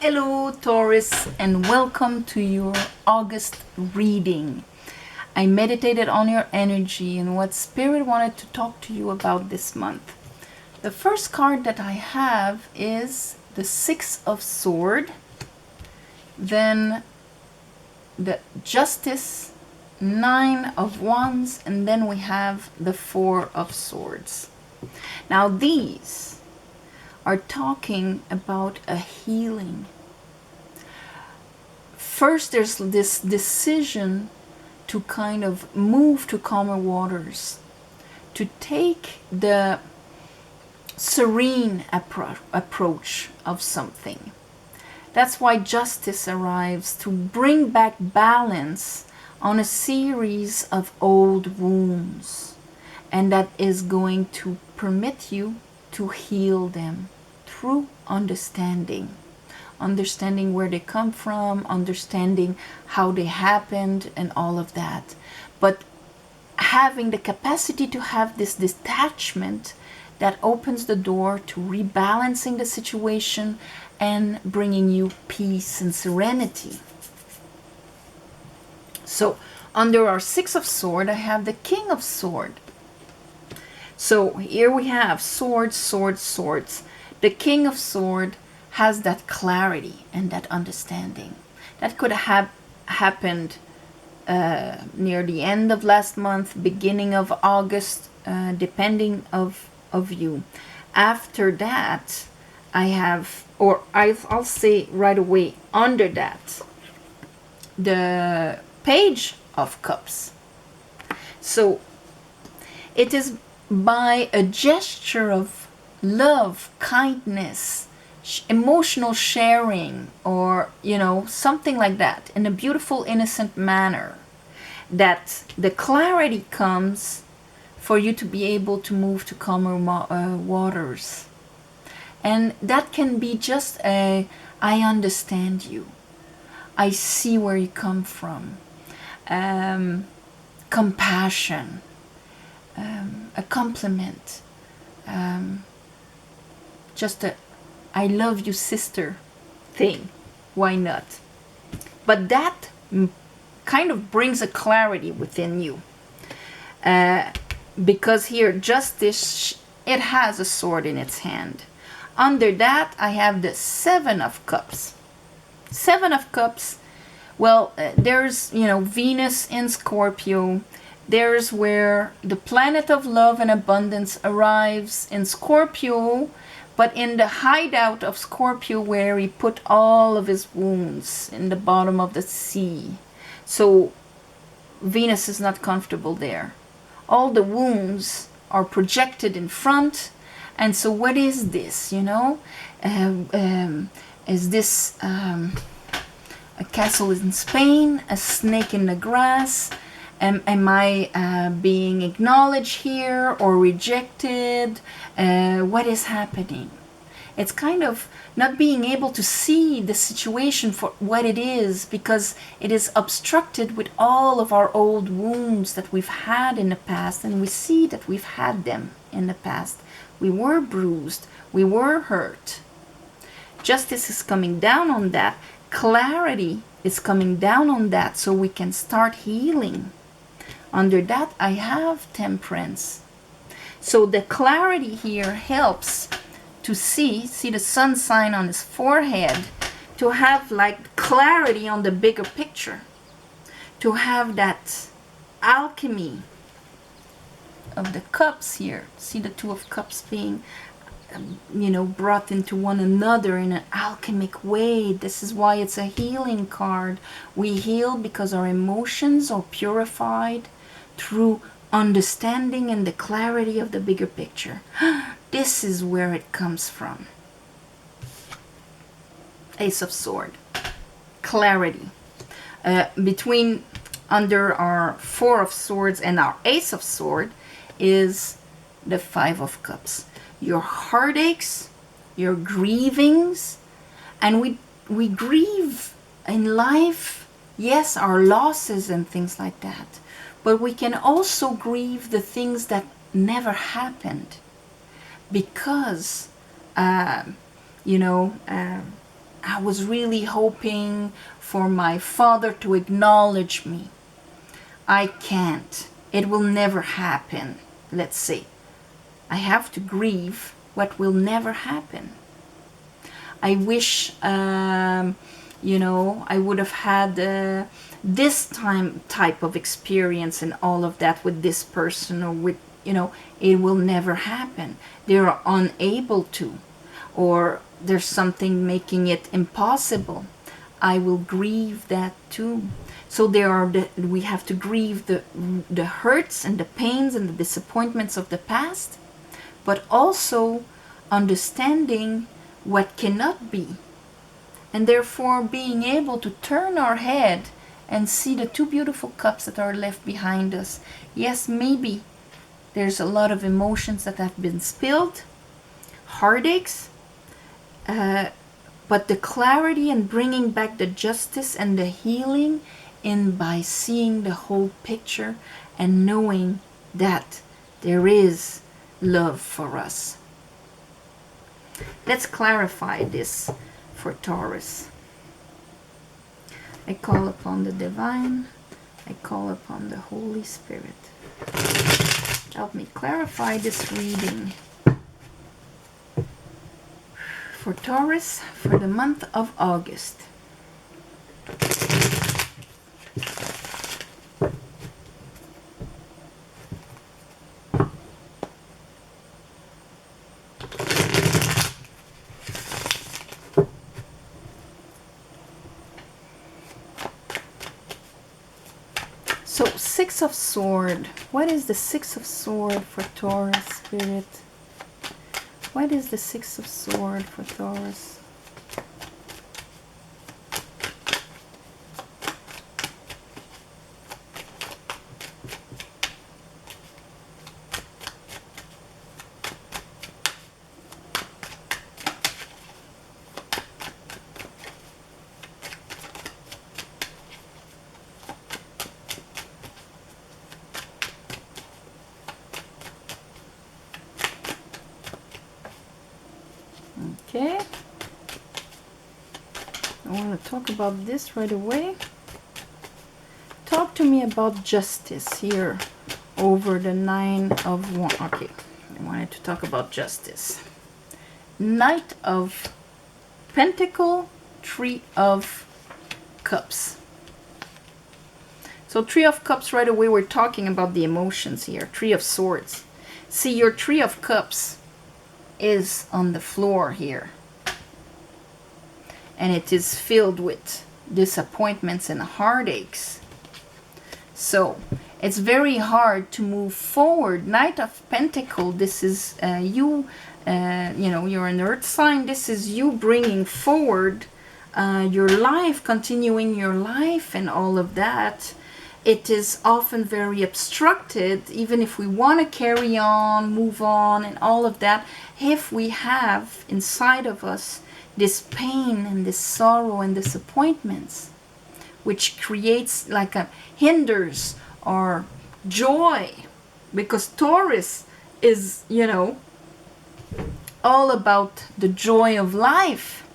Hello Taurus, and welcome to your August reading. I meditated on your energy and what Spirit wanted to talk to you about this month. The first card that I have is the Six of Swords, then the Justice, Nine of Wands, and then we have the Four of Swords. Now these are talking about a healing. First, there's this decision to kind of move to calmer waters, to take the serene approach of something. That's why justice arrives, to bring back balance on a series of old wounds, and that is going to permit you to heal them through understanding where they come from, understanding how they happened, and all of that. But having the capacity to have this detachment that opens the door to rebalancing the situation and bringing you peace and serenity. So under our Six of Swords, I have the King of Swords. So here we have swords, swords, swords. The King of Swords has that clarity and that understanding. That could have happened near the end of last month, beginning of August, depending of you. After that, I have, or I'll say right away under that, the Page of Cups. So it is by a gesture of love, kindness, emotional sharing, or something like that, in a beautiful, innocent manner, that the clarity comes for you to be able to move to calmer waters. And that can be just I understand you, I see where you come from, compassion, a compliment, just a I love you sister thing. Why not? But that kind of brings a clarity within you, because here justice, it has a sword in its hand. Under that I have the Seven of Cups. Seven of Cups, well, there's Venus in Scorpio. There's where the planet of love and abundance arrives in Scorpio, but in the hideout of Scorpio, where he put all of his wounds in the bottom of the sea. So Venus is not comfortable there. All the wounds are projected in front. And so what is this, is this a castle in Spain, a snake in the grass? Am I being acknowledged here or rejected? What is happening? It's kind of not being able to see the situation for what it is, because it is obstructed with all of our old wounds that we've had in the past, and we see that we've had them in the past. We were bruised, we were hurt. Justice is coming down on that. Clarity is coming down on that, so we can start healing. Under that I have Temperance. So the clarity here helps to see the sun sign on his forehead, to have like clarity on the bigger picture, to have that alchemy of the cups here. See the Two of Cups being brought into one another in an alchemic way. This is why it's a healing card. We heal because our emotions are purified through understanding and the clarity of the bigger picture. This is where it comes from. Ace of Swords. Clarity. Between under our Four of Swords and our Ace of Swords is the Five of Cups. Your heartaches, your grievings, and we grieve in life, yes, our losses and things like that. But we can also grieve the things that never happened, because I was really hoping for my father to acknowledge me. I can't. It will never happen, let's say. I have to grieve what will never happen. I wish, you know, I would have had this type of experience and all of that with this person, or with, you know, it will never happen. They're unable to, or there's something making it impossible. I will grieve that too. So we have to grieve the hurts and the pains and the disappointments of the past, but also understanding what cannot be, and therefore being able to turn our head and see the two beautiful cups that are left behind us. Yes, maybe there's a lot of emotions that have been spilled, heartaches, but the clarity and bringing back the justice and the healing in by seeing the whole picture and knowing that there is love for us. Let's clarify this for Taurus. I call upon the divine. I call upon the Holy Spirit. Help me clarify this reading for Taurus for the month of August. So, Six of Swords. What is the Six of Swords for Taurus, Spirit? What is the Six of Swords for Taurus? Okay, I want to talk about this right away. Talk to me about justice here over the Nine of Wands. Okay, I wanted to talk about justice. Knight of Pentacle, Three of Cups. So Three of Cups right away, we're talking about the emotions here. Three of Swords. See, your Three of Cups is on the floor here, and it is filled with disappointments and heartaches. So it's very hard to move forward. Knight of Pentacle, this is you know, you're an earth sign. This is you bringing forward your life, continuing your life and all of that. It is often very obstructed, even if we want to carry on, move on, and all of that. If we have inside of us this pain and this sorrow and disappointments, which creates like a hinders our joy, because Taurus is, you know, all about the joy of life.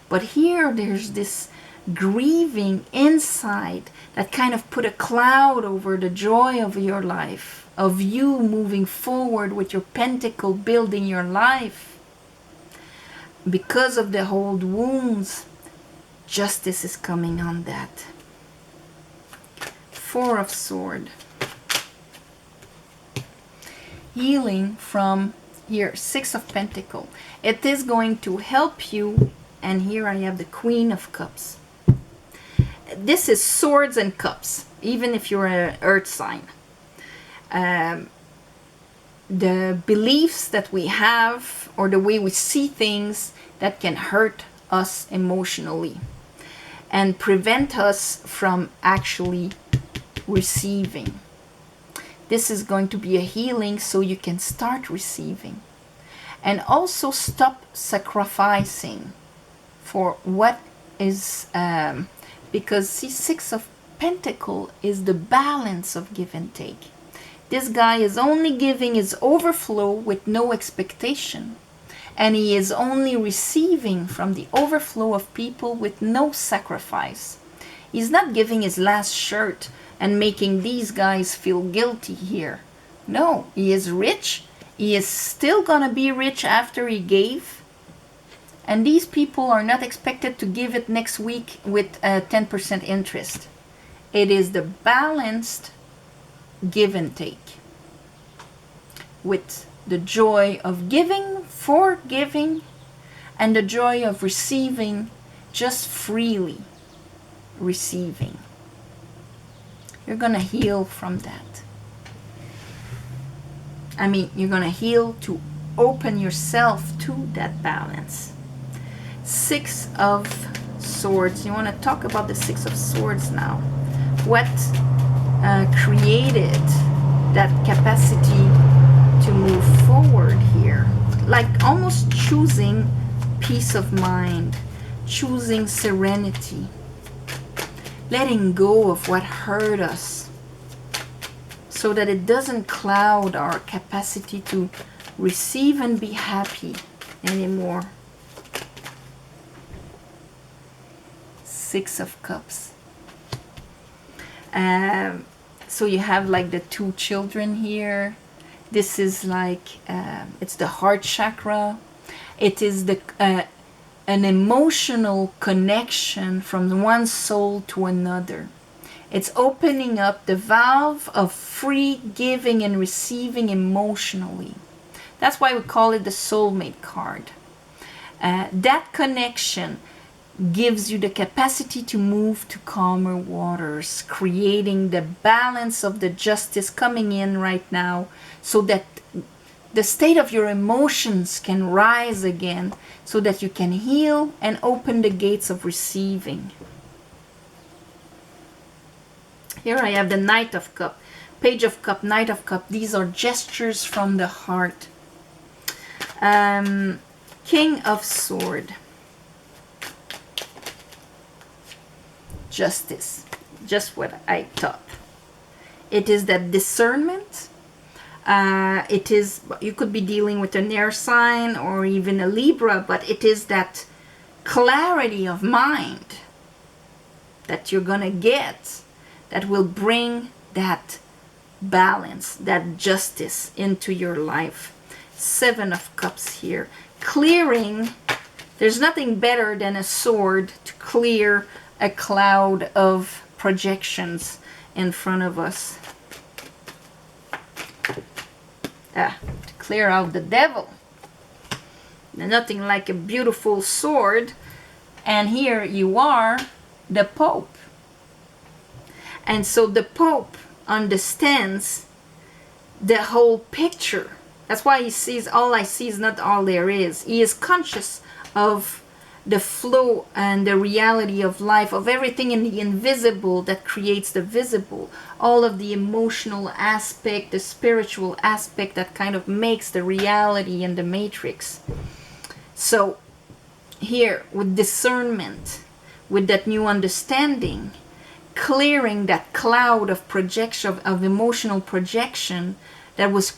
But here there's this grieving inside that kind of put a cloud over the joy of your life, of you moving forward with your pentacle, building your life. Because of the old wounds, justice is coming on that. Four of Swords. Healing from here, Six of Pentacles. It is going to help you, and here I have the Queen of Cups. This is Swords and Cups, even if you're an earth sign. The beliefs that we have, or the way we see things, that can hurt us emotionally and prevent us from actually receiving. This is going to be a healing so you can start receiving. And also stop sacrificing for what is... because see, Six of Pentacles is the balance of give and take. This guy is only giving his overflow with no expectation. and he is only receiving from the overflow of people with no sacrifice. He's not giving his last shirt and making these guys feel guilty here. No, he is rich. He is still gonna be rich after he gave. And these people are not expected to give it next week with a 10% interest. It is the balanced give and take, with the joy of giving for giving and the joy of receiving, just freely receiving. You're gonna heal from that. I mean, you're gonna heal to open yourself to that balance. 6 of Swords. You want to talk about the 6 of Swords now. What created that capacity to move forward here? Like almost choosing peace of mind, choosing serenity, letting go of what hurt us so that it doesn't cloud our capacity to receive and be happy anymore. 6 of Cups. So you have like the 2 children here. This is like, it's the heart chakra. It is the an emotional connection from one soul to another. It's opening up the valve of free giving and receiving emotionally. That's why we call it the soulmate card. That connection gives you the capacity to move to calmer waters, creating the balance of the justice coming in right now so that the state of your emotions can rise again, so that you can heal and open the gates of receiving. Here I have the Knight of Cup, Page of Cup, Knight of Cup. These are gestures from the heart. King of Sword. Justice, just what I thought. It is that discernment. It is, you could be dealing with an air sign or even a Libra, but it is that clarity of mind that you're gonna get that will bring that balance, that justice into your life. 7 of Cups here. Clearing, there's nothing better than a sword to clear a cloud of projections in front of us. To clear out the devil. Nothing like a beautiful sword. And here you are, the Pope. And so the Pope understands the whole picture. That's why he sees, all I see is not all there is. He is conscious of the flow and the reality of life, of everything in the invisible that creates the visible, all of the emotional aspect, the spiritual aspect that kind of makes the reality in the matrix. So here with discernment, with that new understanding, clearing that cloud of projection, of emotional projection that was,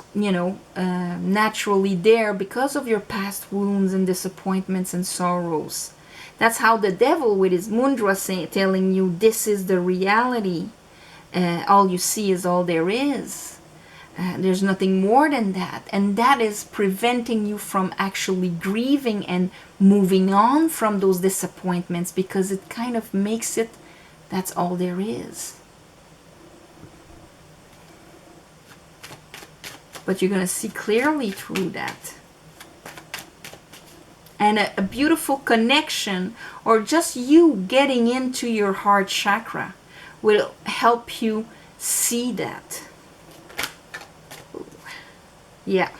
naturally there because of your past wounds and disappointments and sorrows. That's how the devil with his mudra telling you this is the reality. All you see is all there is. There's nothing more than that. And that is preventing you from actually grieving and moving on from those disappointments, because it kind of makes it, that's all there is. But you're going to see clearly through that. And a beautiful connection, or just you getting into your heart chakra, will help you see that. Yeah.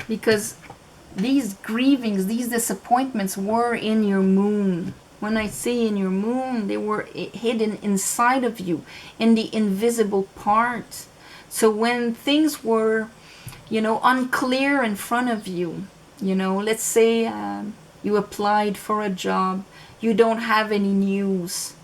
Because these grievings, these disappointments were in your moon. When I say in your moon, they were hidden inside of you, in the invisible part. So when things were, unclear in front of you, let's say you applied for a job, you don't have any news.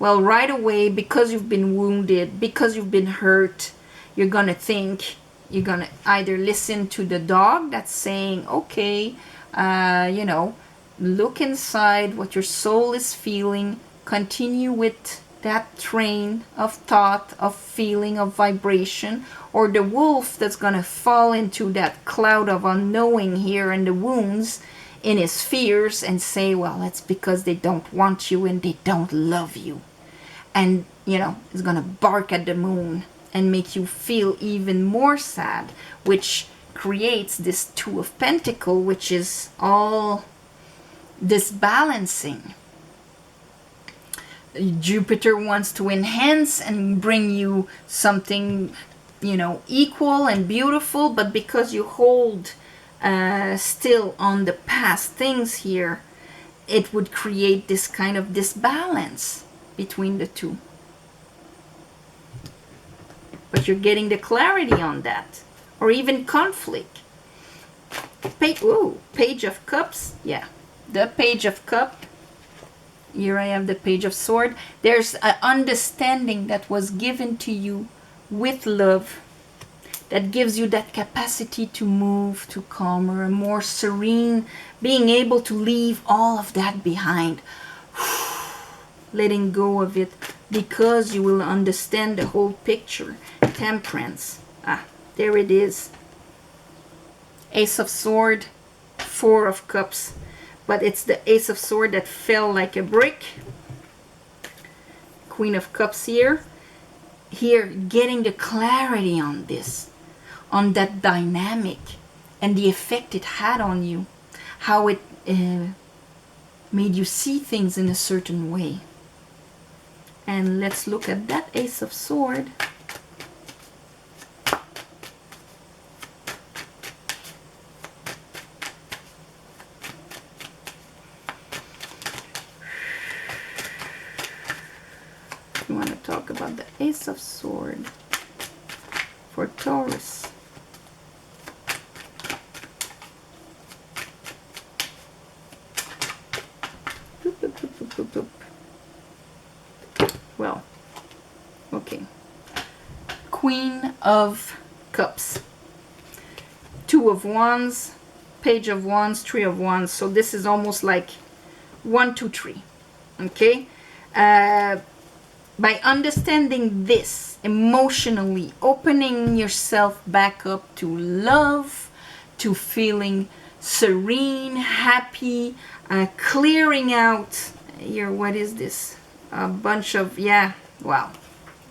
Well, right away, because you've been wounded, because you've been hurt, you're going to think, you're gonna either listen to the dog that's saying, okay, you know, look inside what your soul is feeling, continue with that train of thought, of feeling, of vibration, or the wolf that's gonna fall into that cloud of unknowing here and the wounds in his fears and say, well, it's because they don't want you and they don't love you. And, you know, it's gonna bark at the moon and make you feel even more sad, which creates this Two of Pentacles, which is all this balancing. Jupiter wants to enhance and bring you something, you know, equal and beautiful, but because you hold still on the past things here, it would create this kind of disbalance between the two. But you're getting the clarity on that, or even conflict. Page of Cups, yeah, the Page of Cups. Here I have the Page of Swords. There's an understanding that was given to you with love that gives you that capacity to move to calmer, a more serene, being able to leave all of that behind. Letting go of it, because you will understand the whole picture. Temperance. There it is. Ace of Swords, Four of Cups. But it's the Ace of Swords that fell like a brick. Queen of Cups here. Here, getting the clarity on this, on that dynamic, and the effect it had on you. How it made you see things in a certain way. And let's look at that Ace of Swords. You want to talk about the Ace of Swords for Taurus. Boop, boop, boop, boop, boop, boop. Well, okay. Queen of Cups. Two of Wands, Page of Wands, Three of Wands. So this is almost like 1, 2, 3. Okay? By understanding this emotionally, opening yourself back up to love, to feeling serene, happy, clearing out here, what is this? A bunch of, yeah, wow.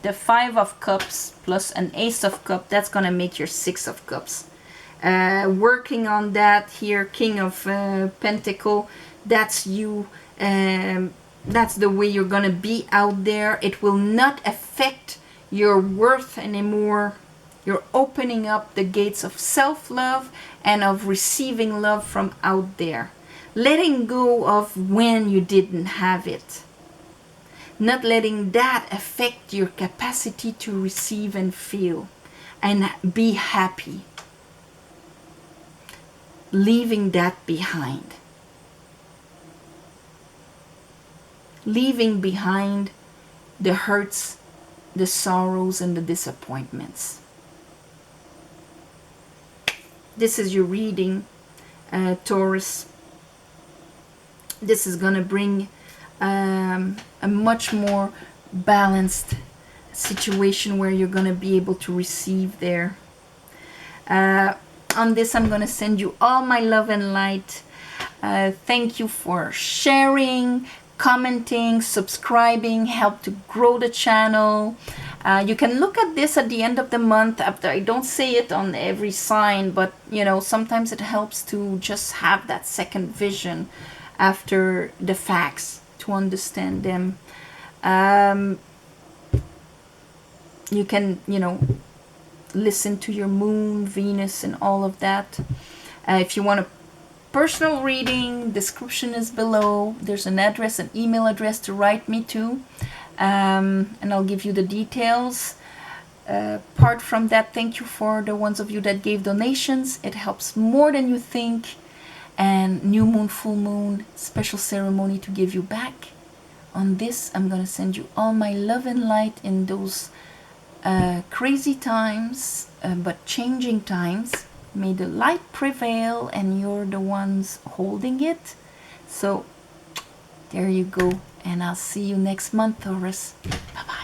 The Five of Cups plus an Ace of Cups, that's going to make your Six of Cups. Working on that here, King of Pentacle, that's you. That's the way you're going to be out there. It will not affect your worth anymore. You're opening up the gates of self-love and of receiving love from out there. Letting go of when you didn't have it. Not letting that affect your capacity to receive and feel and be happy. Leaving that behind. Leaving behind the hurts, the sorrows, and the disappointments. This is your reading, Taurus. This is going to bring a much more balanced situation where you're going to be able to receive there. On this, I'm going to send you all my love and light. Thank you for sharing, commenting, subscribing, help to grow the channel. You can look at this at the end of the month. After I don't say it on every sign, but you know, sometimes it helps to just have that second vision after the facts to understand them. You can, you know, listen to your moon, Venus, and all of that. If you want a personal reading, description is below. There's an address, an email address to write me to, and I'll give you the details. Apart from that, thank you for the ones of you that gave donations. It helps more than you think. And new moon, full moon, special ceremony to give you back. On this, I'm going to send you all my love and light in those crazy times, but changing times. May the light prevail and you're the ones holding it. So there you go, and I'll see you next month, Taurus. Bye bye.